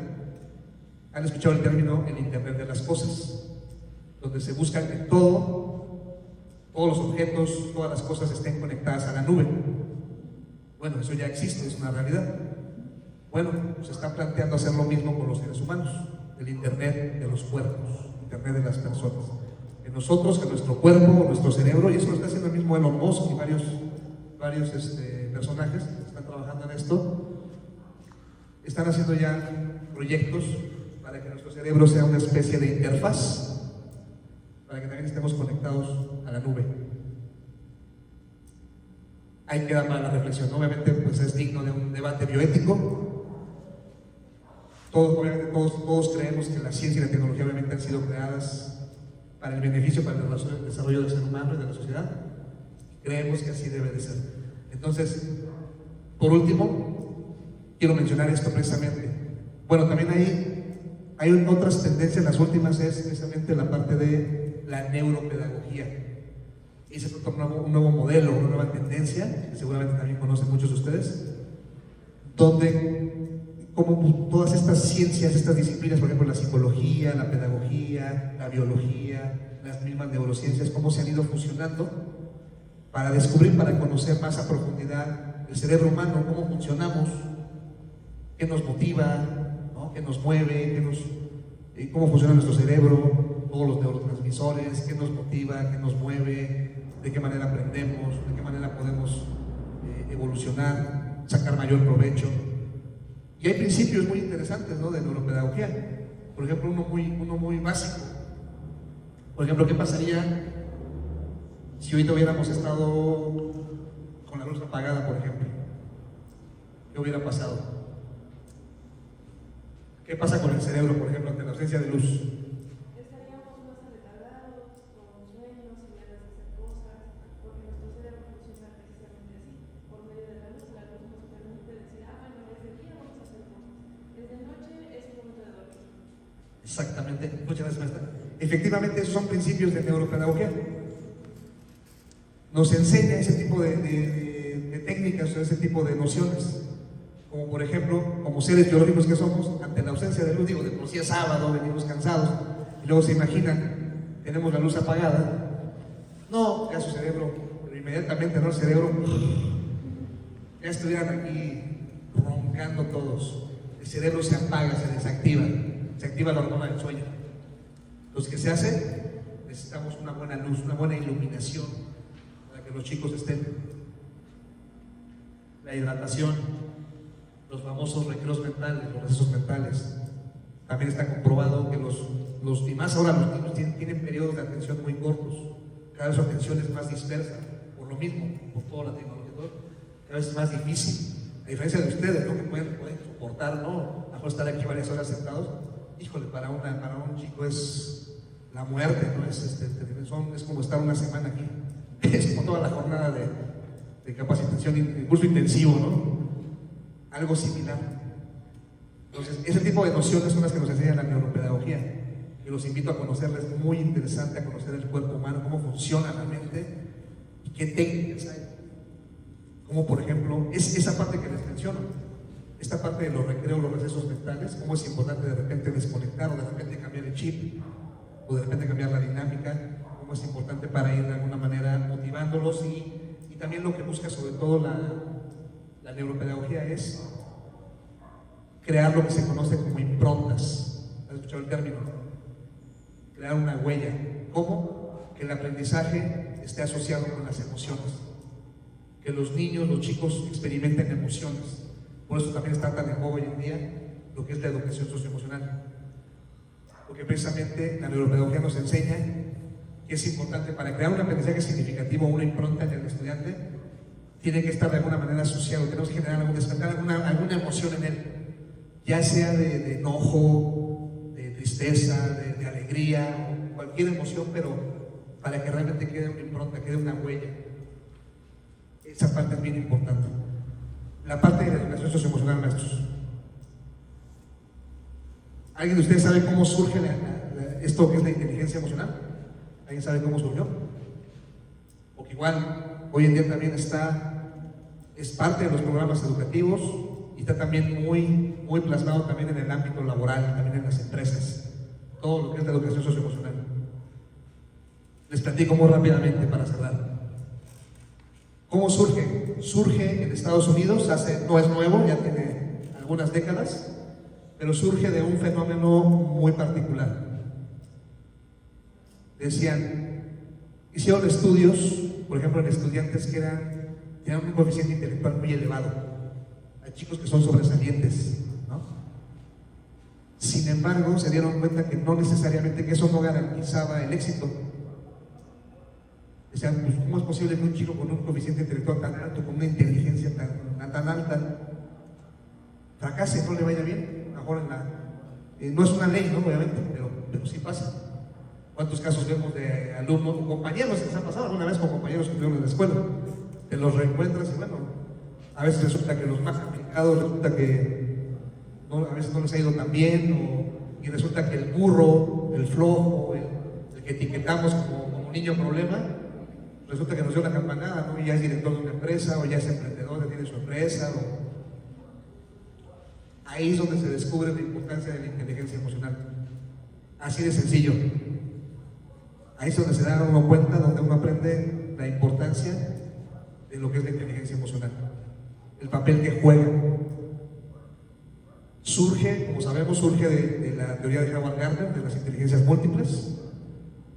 han escuchado el término el Internet de las cosas, donde se busca que todos los objetos, todas las cosas estén conectadas a la nube. Bueno, eso ya existe, es una realidad. Bueno, se está planteando hacer lo mismo con los seres humanos, el Internet de los cuerpos, Internet de las personas. Que nosotros, que nuestro cuerpo, nuestro cerebro, y eso lo está haciendo el mismo Elon Musk y varios personajes que están trabajando en esto, están haciendo ya proyectos para que nuestro cerebro sea una especie de interfaz, para que también estemos conectados a la nube. Ahí queda para la reflexión. Obviamente pues es digno de un debate bioético. Todos creemos que la ciencia y la tecnología obviamente han sido creadas para el beneficio, para el desarrollo del ser humano y de la sociedad. Creemos que así debe de ser. Entonces, por último, quiero mencionar esto precisamente. Bueno, también hay otras tendencias, las últimas es precisamente la parte de la neuropedagogía. Ese es un nuevo modelo, una nueva tendencia, que seguramente también conocen muchos de ustedes, donde como todas estas ciencias, estas disciplinas, por ejemplo la psicología, la pedagogía, la biología, las mismas neurociencias, cómo se han ido fusionando para descubrir, para conocer más a profundidad el cerebro humano, cómo funcionamos, qué nos motiva, ¿no? Qué nos mueve, cómo funciona nuestro cerebro, todos los neurotransmisores, qué nos motiva, qué nos mueve, de qué manera aprendemos, de qué manera podemos evolucionar, sacar mayor provecho. Y hay principios muy interesantes, ¿no?, de neuropedagogía. Por ejemplo, uno muy básico. Por ejemplo, ¿qué pasaría si ahorita hubiéramos estado con la luz apagada, por ejemplo? ¿Qué hubiera pasado? ¿Qué pasa con el cerebro, por ejemplo, ante la ausencia de luz? Estaríamos más retardados, con sueños y ganas de hacer cosas, porque nuestro cerebro funciona precisamente así. Por medio de la luz nos permite decir, bueno, es de día vamos a hacer cosas, es de noche, es el momento de dormir. Exactamente, muchas gracias, maestra. Efectivamente, esos son principios de neuropedagogía. Nos enseña ese tipo de técnicas o ese tipo de nociones, como por ejemplo, como seres biológicos que somos, ante la ausencia de luz, digo, de por sí es sábado, venimos cansados, y luego se imaginan, tenemos la luz apagada, no, ya su cerebro, pero inmediatamente, ¿no?, el cerebro, ya estuvieran aquí roncando todos, el cerebro se apaga, se desactiva, se activa la hormona del sueño. Entonces, ¿qué se hace? Necesitamos una buena luz, una buena iluminación, que los chicos estén. La hidratación, los famosos recreos mentales, los recesos mentales. También está comprobado que y más ahora los niños tienen periodos de atención muy cortos. Cada vez su atención es más dispersa, por lo mismo, por toda la tecnología, cada vez es más difícil. A diferencia de ustedes, ¿no? Que pueden soportar, ¿no? A estar aquí varias horas sentados. Híjole, para un chico es la muerte, ¿no? Es como estar una semana aquí. Es como toda la jornada de capacitación, de curso intensivo, ¿no? Algo similar. Entonces, ese tipo de nociones son las que nos enseña la neuropedagogía. Y los invito a conocerles, es muy interesante a conocer el cuerpo humano, cómo funciona la mente y qué técnicas hay. Como por ejemplo, es esa parte que les menciono, esta parte de los recreos, los recesos mentales, cómo es importante de repente desconectar o de repente cambiar el chip o de repente cambiar la dinámica, cómo es importante para ir de alguna manera motivándolos y también lo que busca sobre todo la neuropedagogía es crear lo que se conoce como improntas. ¿Has escuchado el término? Crear una huella. ¿Cómo? Que el aprendizaje esté asociado con las emociones. Que los niños, los chicos experimenten emociones. Por eso también está tan en boga hoy en día lo que es la educación socioemocional. Porque precisamente la neuropedagogía nos enseña que es importante para crear un aprendizaje significativo, una impronta en el estudiante, tiene que estar de alguna manera asociado, tenemos que generar alguna emoción en él, ya sea de enojo, de tristeza, de alegría, cualquier emoción, pero para que realmente quede una impronta, quede una huella. Esa parte es bien importante. La parte de la educación socioemocional, maestros. ¿Alguien de ustedes sabe cómo surge esto que es la inteligencia emocional? ¿Alguien sabe cómo surgió? Porque igual, hoy en día también es parte de los programas educativos y está también muy plasmado también en el ámbito laboral, también en las empresas. Todo lo que es la educación socioemocional. Les platico muy rápidamente para cerrar. ¿Cómo surge? Surge en Estados Unidos, no es nuevo, ya tiene algunas décadas, pero surge de un fenómeno muy particular. Hicieron estudios, por ejemplo, en estudiantes que tenían un coeficiente intelectual muy elevado. Hay chicos que son sobresalientes, ¿no? Sin embargo, se dieron cuenta que no necesariamente que eso no garantizaba el éxito. Decían, pues, ¿cómo es posible que un chico con un coeficiente intelectual tan alto, con una inteligencia tan alta, fracase, no le vaya bien? Mejor no es una ley, ¿no? Obviamente, pero sí pasa. ¿Cuántos casos vemos de alumnos o compañeros que les ha pasado alguna vez con compañeros que estuvieron en la escuela? Te los reencuentras y bueno, a veces resulta que los más aplicados, resulta que a veces no les ha ido tan bien, y resulta que el burro, el flojo, el que etiquetamos como niño problema, resulta que nos dio la campanada, ¿no? Y ya es director de una empresa, o ya es emprendedor, ya tiene su empresa, Ahí es donde se descubre la importancia de la inteligencia emocional. Así de sencillo. Ahí es donde se da uno cuenta, donde uno aprende la importancia de lo que es la inteligencia emocional. El papel que juega. Surge, como sabemos, de la teoría de Howard Gardner, de las inteligencias múltiples.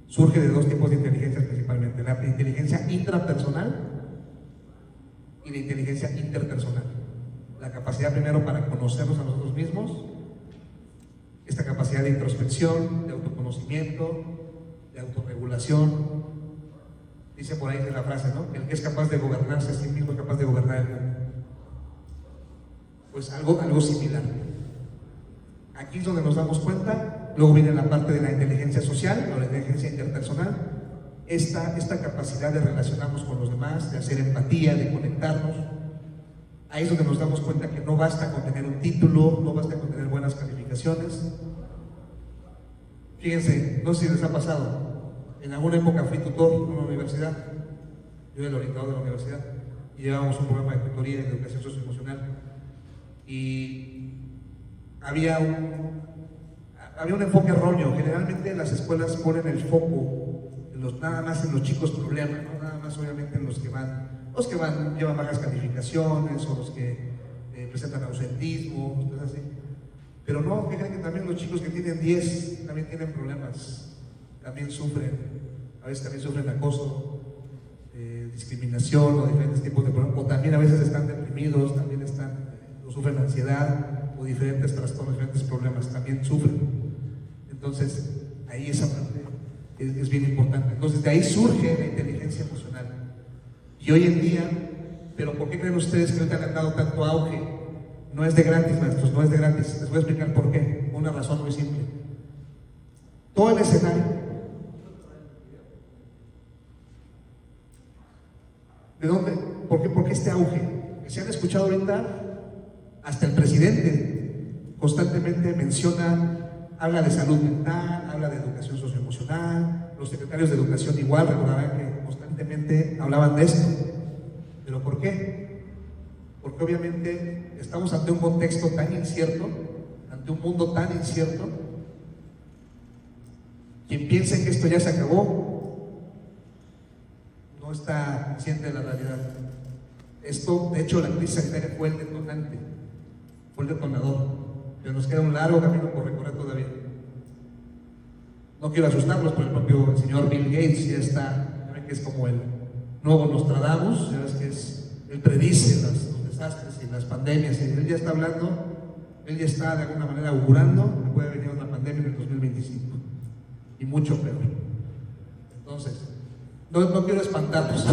Surge de dos tipos de inteligencias principalmente, la inteligencia intrapersonal y la inteligencia interpersonal. La capacidad primero para conocernos a nosotros mismos, esta capacidad de introspección, de autoconocimiento, de autorregulación. Dice por ahí de la frase, ¿no? Que el que es capaz de gobernarse a sí mismo es capaz de gobernar el mundo. Pues algo similar. Aquí es donde nos damos cuenta. Luego viene la parte de la inteligencia social o la inteligencia interpersonal. Esta capacidad de relacionarnos con los demás, de hacer empatía, de conectarnos. Ahí es donde nos damos cuenta que no basta con tener un título, no basta con tener buenas calificaciones. Fíjense, no sé si les ha pasado. En alguna época fui tutor en una universidad. Yo era el orientador de la universidad y llevábamos un programa de tutoría de educación socioemocional. Y había un enfoque erróneo. Generalmente las escuelas ponen el foco nada más en los chicos problemas, ¿no? Nada más obviamente en los que llevan bajas calificaciones o los que presentan ausentismo, cosas así. Pero no, que creen que también los chicos que tienen 10 también tienen problemas, también sufren, a veces también sufren acoso, discriminación o diferentes tipos de problemas, o también a veces están deprimidos, también o sufren ansiedad o diferentes trastornos, diferentes problemas, también sufren. Entonces, ahí esa parte es bien importante. Entonces, de ahí surge la inteligencia emocional. Y hoy en día, ¿pero por qué creen ustedes que ahorita le han dado tanto auge? No es de gratis, maestros, no es de gratis. Les voy a explicar por qué. Una razón muy simple. Todo el escenario. ¿De dónde? ¿Por qué este auge? Que se han escuchado ahorita, hasta el presidente constantemente habla de salud mental, habla de educación socioemocional, los secretarios de educación igual, recordarán que constantemente hablaban de esto. ¿Pero por qué? Porque obviamente estamos ante un contexto tan incierto, ante un mundo tan incierto. Quien piense que esto ya se acabó, no está consciente de la realidad. Esto, de hecho, la crisis sanitaria fue el detonante, fue el detonador, pero nos queda un largo camino por recorrer todavía. No quiero asustarlos, pero el propio señor Bill Gates ya está, ya ven que es como el nuevo Nostradamus, ya ves que él predice los desastres y las pandemias, y él ya está hablando, él ya está de alguna manera augurando que puede venir una pandemia en el 2025, y mucho peor. Entonces, no quiero espantarlos.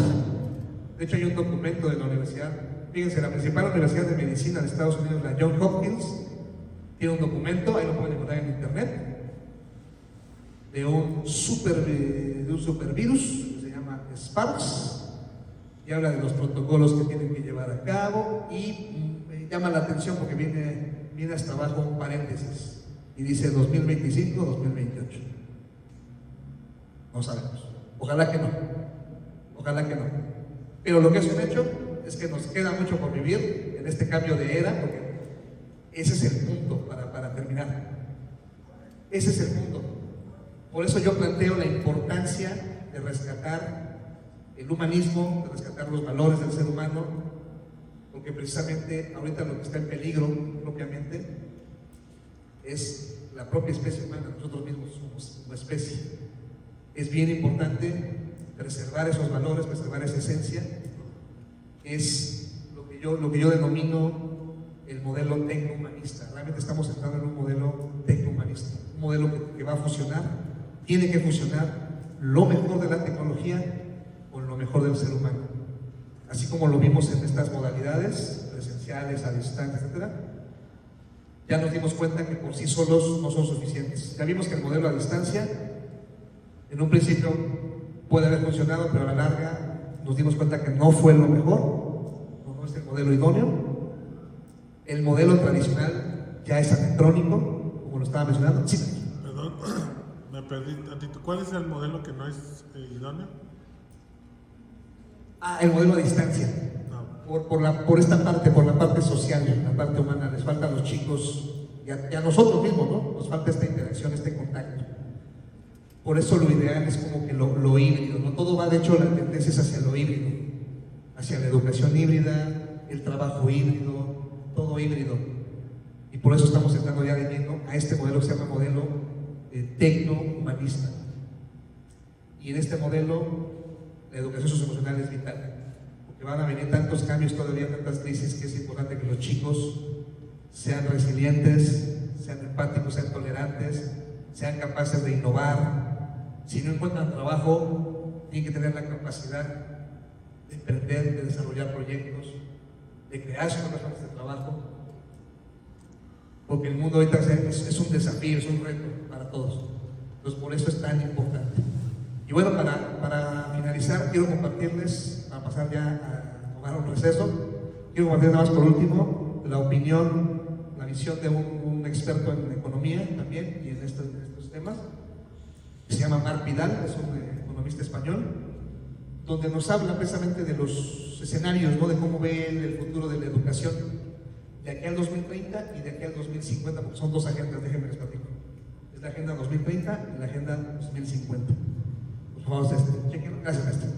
De hecho, hay un documento de la universidad, fíjense, la principal universidad de medicina de Estados Unidos, la Johns Hopkins, tiene un documento, ahí lo pueden encontrar en internet, de un supervirus que se llama SPARS, y habla de los protocolos que tienen que llevar a cabo, y me llama la atención porque viene hasta abajo un paréntesis y dice 2025, 2028. No sabemos. Ojalá que no. Pero lo que es un hecho es que nos queda mucho por vivir en este cambio de era, porque ese es el punto para terminar. Ese es el punto. Por eso yo planteo la importancia de rescatar el humanismo, de rescatar los valores del ser humano, porque precisamente ahorita lo que está en peligro propiamente es la propia especie humana, nosotros mismos somos una especie. Es bien importante preservar esos valores, preservar esa esencia. Es lo que yo denomino el modelo tecnohumanista. Realmente estamos entrando en un modelo tecnohumanista, un modelo que va a fusionar, tiene que fusionar lo mejor de la tecnología con lo mejor del ser humano. Así como lo vimos en estas modalidades, presenciales, a distancia, etc. Ya nos dimos cuenta que por sí solos no son suficientes. Ya vimos que el modelo a distancia, en un principio puede haber funcionado, pero a la larga nos dimos cuenta que no fue lo mejor, no es el modelo idóneo. El modelo tradicional ya es anacrónico, como lo estaba mencionando. Sí. Perdón, me perdí tantito. ¿Cuál es el modelo que no es idóneo? El modelo a distancia. No. Por esta parte, por la parte social, la parte humana. Les falta a los chicos y a nosotros mismos, ¿no? Nos falta esta interacción, este contacto. Por eso lo ideal es como que lo híbrido, ¿no? Todo va, de hecho, la tendencia es hacia lo híbrido, hacia la educación híbrida, el trabajo híbrido, todo híbrido. Y por eso estamos entrando ya de lleno a este modelo que se llama modelo tecno-humanista. Y en este modelo, la educación socioemocional es vital, porque van a venir tantos cambios todavía, tantas crisis, que es importante que los chicos sean resilientes, sean empáticos, sean tolerantes, sean capaces de innovar. Si no encuentran trabajo, tienen que tener la capacidad de emprender, de desarrollar proyectos, de crear sus nuevas formas de trabajo, porque el mundo ahorita es un desafío, es un reto para todos. Entonces, por eso es tan importante. Y bueno, para finalizar, quiero compartirles, para pasar ya a tomar un receso, quiero compartir nada más por último la opinión, la visión de un experto en economía también y en estos temas, que se llama Marc Vidal, es un economista español, donde nos habla precisamente de los escenarios, ¿no? De cómo ve el futuro de la educación de aquí al 2030 y de aquí al 2050, porque son dos agendas, déjenme les platico. Es la agenda 2030 y la agenda 2050. Por favor, chequenlo. Gracias, maestro.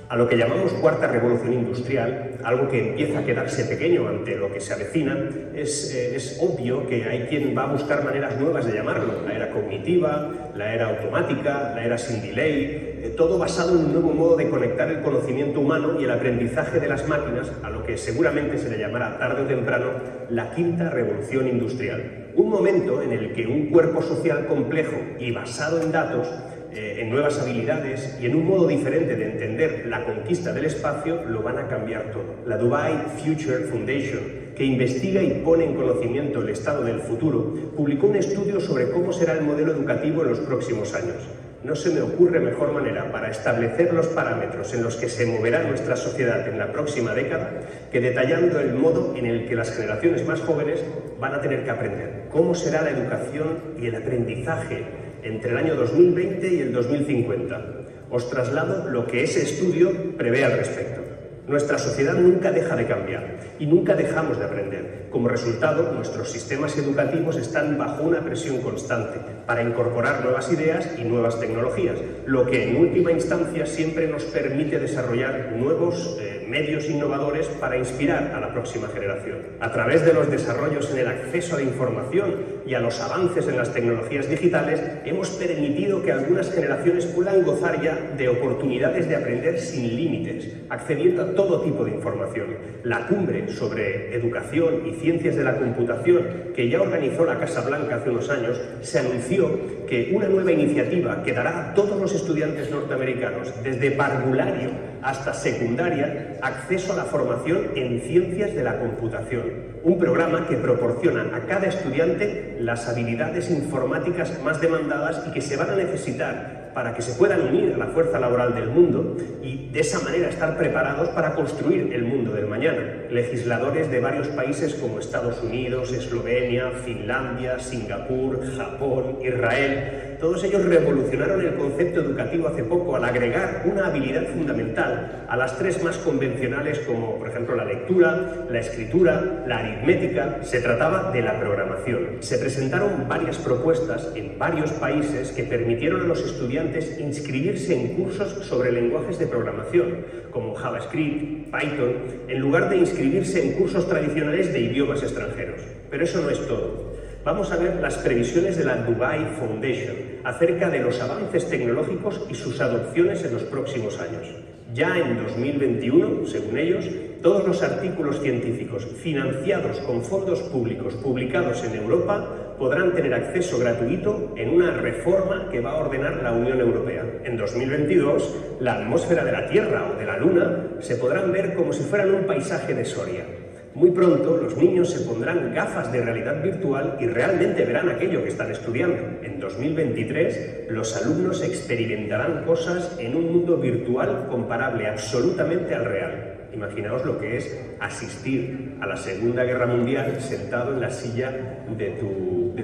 A lo que llamamos cuarta revolución industrial, algo que empieza a quedarse pequeño ante lo que se avecina, es obvio que hay quien va a buscar maneras nuevas de llamarlo: la era cognitiva, la era automática, la era sin delay, todo basado en un nuevo modo de conectar el conocimiento humano y el aprendizaje de las máquinas, a lo que seguramente se le llamará tarde o temprano la quinta revolución industrial. Un momento en el que un cuerpo social complejo y basado en datos, en nuevas habilidades y en un modo diferente de entender la conquista del espacio, lo van a cambiar todo. La Dubai Future Foundation, que investiga y pone en conocimiento el estado del futuro, publicó un estudio sobre cómo será el modelo educativo en los próximos años. No se me ocurre mejor manera para establecer los parámetros en los que se moverá nuestra sociedad en la próxima década que detallando el modo en el que las generaciones más jóvenes van a tener que aprender. Cómo será la educación y el aprendizaje entre el año 2020 y el 2050. Os traslado lo que ese estudio prevé al respecto. Nuestra sociedad nunca deja de cambiar y nunca dejamos de aprender. Como resultado, nuestros sistemas educativos están bajo una presión constante para incorporar nuevas ideas y nuevas tecnologías, lo que en última instancia siempre nos permite desarrollar nuevos medios innovadores para inspirar a la próxima generación. A través de los desarrollos en el acceso a la información y a los avances en las tecnologías digitales, hemos permitido que algunas generaciones puedan gozar ya de oportunidades de aprender sin límites, accediendo a todo tipo de información. La cumbre sobre educación y ciencias de la computación, que ya organizó la Casa Blanca hace unos años, se anunció que una nueva iniciativa que dará a todos los estudiantes norteamericanos, desde parvulario hasta secundaria, acceso a la formación en ciencias de la computación. Un programa que proporciona a cada estudiante las habilidades informáticas más demandadas y que se van a necesitar para que se puedan unir a la fuerza laboral del mundo y de esa manera estar preparados para construir el mundo del mañana. Legisladores de varios países como Estados Unidos, Eslovenia, Finlandia, Singapur, Japón, Israel, todos ellos revolucionaron el concepto educativo hace poco al agregar una habilidad fundamental a las tres más convencionales como, por ejemplo, la lectura, la escritura, la aritmética. Se trataba de la programación. Se presentaron varias propuestas en varios países que permitieron a los estudiantes inscribirse en cursos sobre lenguajes de programación, como JavaScript, Python, en lugar de inscribirse en cursos tradicionales de idiomas extranjeros. Pero eso no es todo. Vamos a ver las previsiones de la Dubai Foundation acerca de los avances tecnológicos y sus adopciones en los próximos años. Ya en 2021, según ellos, todos los artículos científicos financiados con fondos públicos publicados en Europa podrán tener acceso gratuito en una reforma que va a ordenar la Unión Europea. En 2022, la atmósfera de la Tierra o de la Luna se podrán ver como si fueran un paisaje de Soria. Muy pronto los niños se pondrán gafas de realidad virtual y realmente verán aquello que están estudiando. En 2023 los alumnos experimentarán cosas en un mundo virtual comparable absolutamente al real. Imaginaos lo que es asistir a la Segunda Guerra Mundial sentado en la silla de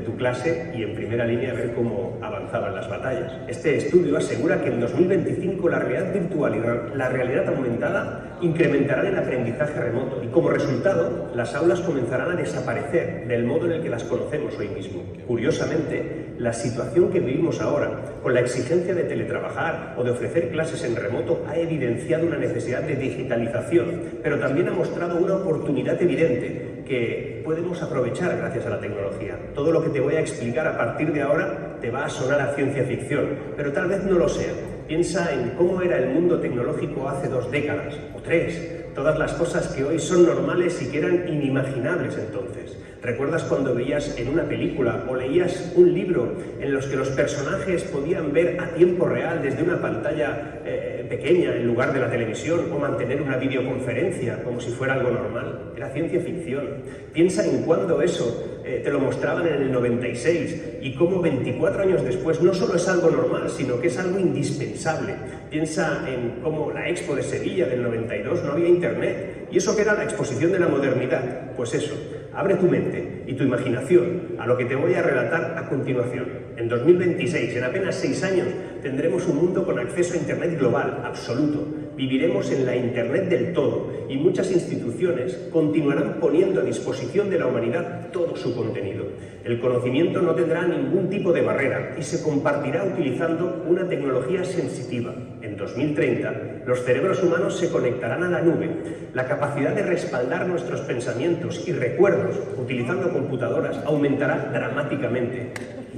tu clase y en primera línea ver cómo avanzaban las batallas. Este estudio asegura que en 2025 la realidad virtual y la realidad aumentada incrementarán el aprendizaje remoto y como resultado las aulas comenzarán a desaparecer del modo en el que las conocemos hoy mismo. Curiosamente, la situación que vivimos ahora, con la exigencia de teletrabajar o de ofrecer clases en remoto, ha evidenciado una necesidad de digitalización, pero también ha mostrado una oportunidad evidente que podemos aprovechar gracias a la tecnología. Todo lo que te voy a explicar a partir de ahora te va a sonar a ciencia ficción, pero tal vez no lo sea. Piensa en cómo era el mundo tecnológico hace 2 décadas o 3, todas las cosas que hoy son normales y que eran inimaginables entonces. ¿Recuerdas cuando veías en una película o leías un libro en los que los personajes podían ver a tiempo real desde una pantalla pequeña en lugar de la televisión o mantener una videoconferencia como si fuera algo normal? Era ciencia ficción. Piensa en cuando eso te lo mostraban en el 96 y cómo 24 años después no solo es algo normal, sino que es algo indispensable. Piensa en cómo la Expo de Sevilla del 92 no había internet y eso que era la exposición de la modernidad. Pues eso. Abre tu mente y tu imaginación a lo que te voy a relatar a continuación. En 2026, en apenas 6 años, tendremos un mundo con acceso a Internet global, absoluto. Viviremos en la Internet del todo y muchas instituciones continuarán poniendo a disposición de la humanidad todo su contenido. El conocimiento no tendrá ningún tipo de barrera y se compartirá utilizando una tecnología sensitiva. En en 2030, los cerebros humanos se conectarán a la nube. La capacidad de respaldar nuestros pensamientos y recuerdos utilizando computadoras aumentará dramáticamente.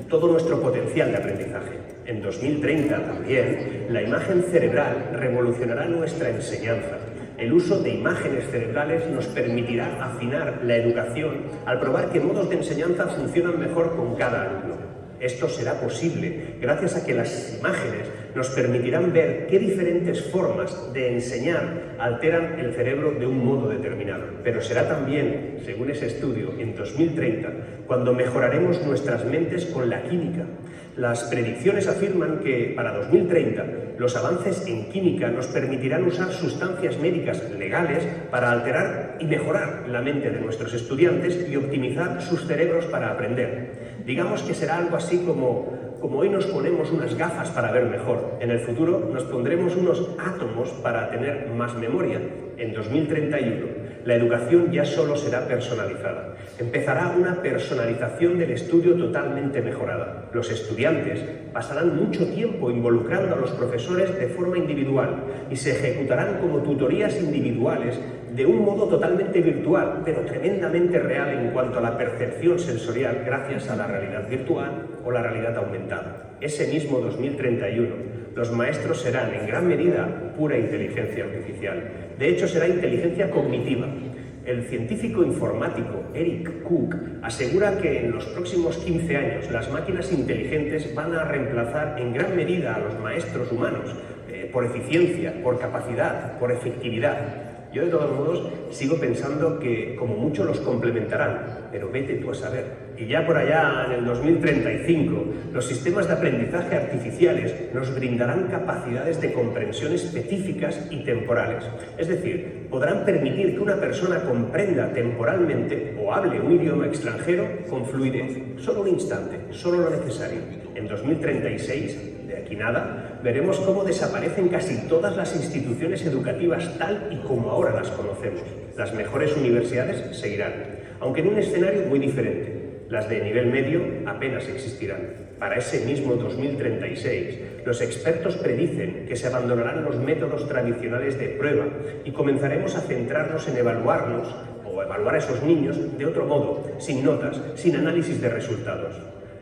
Todo nuestro potencial de aprendizaje. En 2030 también, la imagen cerebral revolucionará nuestra enseñanza. El uso de imágenes cerebrales nos permitirá afinar la educación al probar que modos de enseñanza funcionan mejor con cada alumno. Esto será posible gracias a que las imágenes nos permitirán ver qué diferentes formas de enseñar alteran el cerebro de un modo determinado. Pero será también, según ese estudio, en 2030, cuando mejoraremos nuestras mentes con la química. Las predicciones afirman que para 2030 los avances en química nos permitirán usar sustancias médicas legales para alterar y mejorar la mente de nuestros estudiantes y optimizar sus cerebros para aprender. Digamos que será algo así como hoy nos ponemos unas gafas para ver mejor. En el futuro nos pondremos unos átomos para tener más memoria. En 2031 la educación ya solo será personalizada. Empezará una personalización del estudio totalmente mejorada. Los estudiantes pasarán mucho tiempo involucrando a los profesores de forma individual y se ejecutarán como tutorías individuales de un modo totalmente virtual, pero tremendamente real en cuanto a la percepción sensorial gracias a la realidad virtual o la realidad aumentada. Ese mismo 2031, los maestros serán en gran medida pura inteligencia artificial. De hecho, será inteligencia cognitiva. El científico informático Eric Cook asegura que en los próximos 15 años las máquinas inteligentes van a reemplazar en gran medida a los maestros humanos por eficiencia, por capacidad, por efectividad. Yo, de todos modos, sigo pensando que como mucho los complementarán, pero vete tú a saber. Y ya por allá, en el 2035, los sistemas de aprendizaje artificiales nos brindarán capacidades de comprensión específicas y temporales. Es decir, podrán permitir que una persona comprenda temporalmente o hable un idioma extranjero con fluidez. Solo un instante, solo lo necesario. En 2036, de aquí nada, veremos cómo desaparecen casi todas las instituciones educativas tal y como ahora las conocemos. Las mejores universidades seguirán, aunque en un escenario muy diferente. Las de nivel medio apenas existirán. Para ese mismo 2036, los expertos predicen que se abandonarán los métodos tradicionales de prueba y comenzaremos a centrarnos en evaluarnos o evaluar a esos niños de otro modo, sin notas, sin análisis de resultados.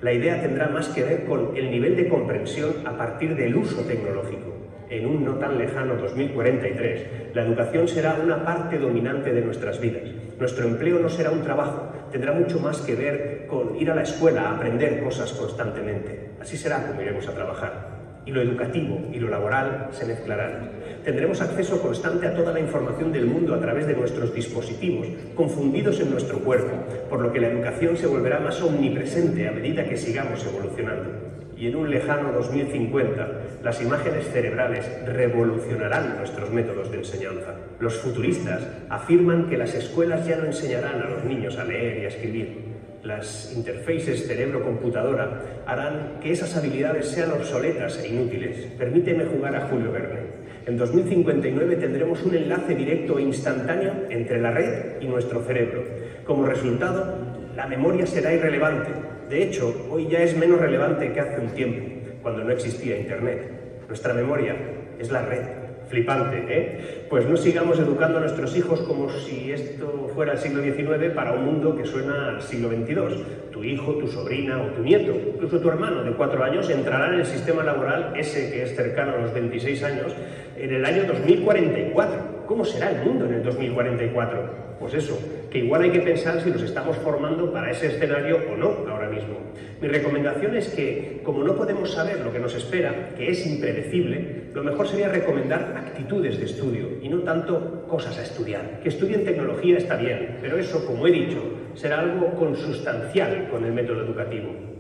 La idea tendrá más que ver con el nivel de comprensión a partir del uso tecnológico. En un no tan lejano 2043, la educación será una parte dominante de nuestras vidas. Nuestro empleo no será un trabajo, tendrá mucho más que ver con ir a la escuela a aprender cosas constantemente. Así será como iremos a trabajar. Y lo educativo y lo laboral se mezclarán. Tendremos acceso constante a toda la información del mundo a través de nuestros dispositivos, confundidos en nuestro cuerpo, por lo que la educación se volverá más omnipresente a medida que sigamos evolucionando. Y en un lejano 2050, las imágenes cerebrales revolucionarán nuestros métodos de enseñanza. Los futuristas afirman que las escuelas ya no enseñarán a los niños a leer y a escribir. Las interfaces cerebro-computadora harán que esas habilidades sean obsoletas e inútiles. Permíteme jugar a Julio Verne. En 2059 tendremos un enlace directo e instantáneo entre la red y nuestro cerebro. Como resultado, la memoria será irrelevante. De hecho, hoy ya es menos relevante que hace un tiempo, cuando no existía Internet. Nuestra memoria es la red. Flipante, ¿eh? Pues no sigamos educando a nuestros hijos como si esto fuera el siglo XIX para un mundo que suena al siglo XXII. Tu hijo, tu sobrina o tu nieto, incluso tu hermano de 4 años, entrará en el sistema laboral, ese que es cercano a los 26 años, en el año 2044. ¿Cómo será el mundo en el 2044? Pues eso, que igual hay que pensar si nos estamos formando para ese escenario o no ahora mismo. Mi recomendación es que, como no podemos saber lo que nos espera, que es impredecible, lo mejor sería recomendar actitudes de estudio y no tanto cosas a estudiar. Que estudien tecnología está bien, pero eso, como he dicho, será algo consustancial con el método educativo.